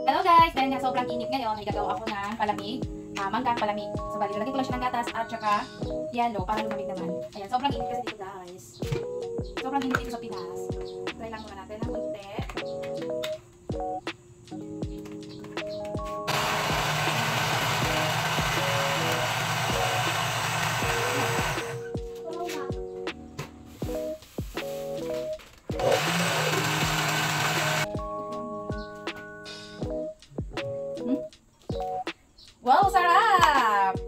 Hello guys! Dahil nga sobrang init ngayon, ay gagawa ako ng palamig. Manggang palamig. So bali, lalagyan ko lang siya ng gatas at saka yelo para lumamig naman. Ayan, sobrang init kasi dito guys. Sobrang init dito sa Pinas. Try lang muna natin ng konti. Wow, sarap!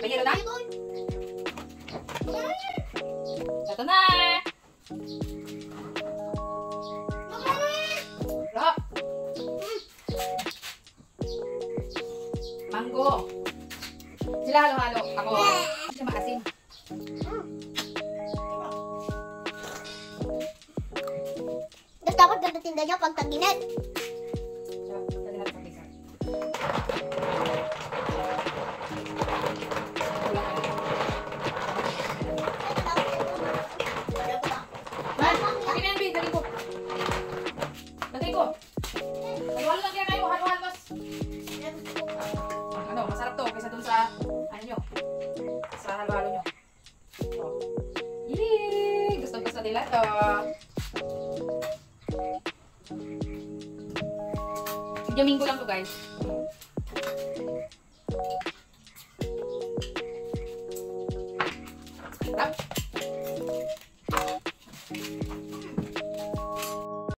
Pwede na? Ito na! Rock! Mango! Sila halo-halo. Ako. Hindi siya maasin. Tapos dapat ganda tinda niya pag tag-init. Halo-halo lang kaya kayo, halo-halo mas. Ano, masarap to kaysa dun sa, ano nyo, sa halo-halo nyo. Oh. Yee! Gusto-gusto nila to. Medyo minggo lang to guys.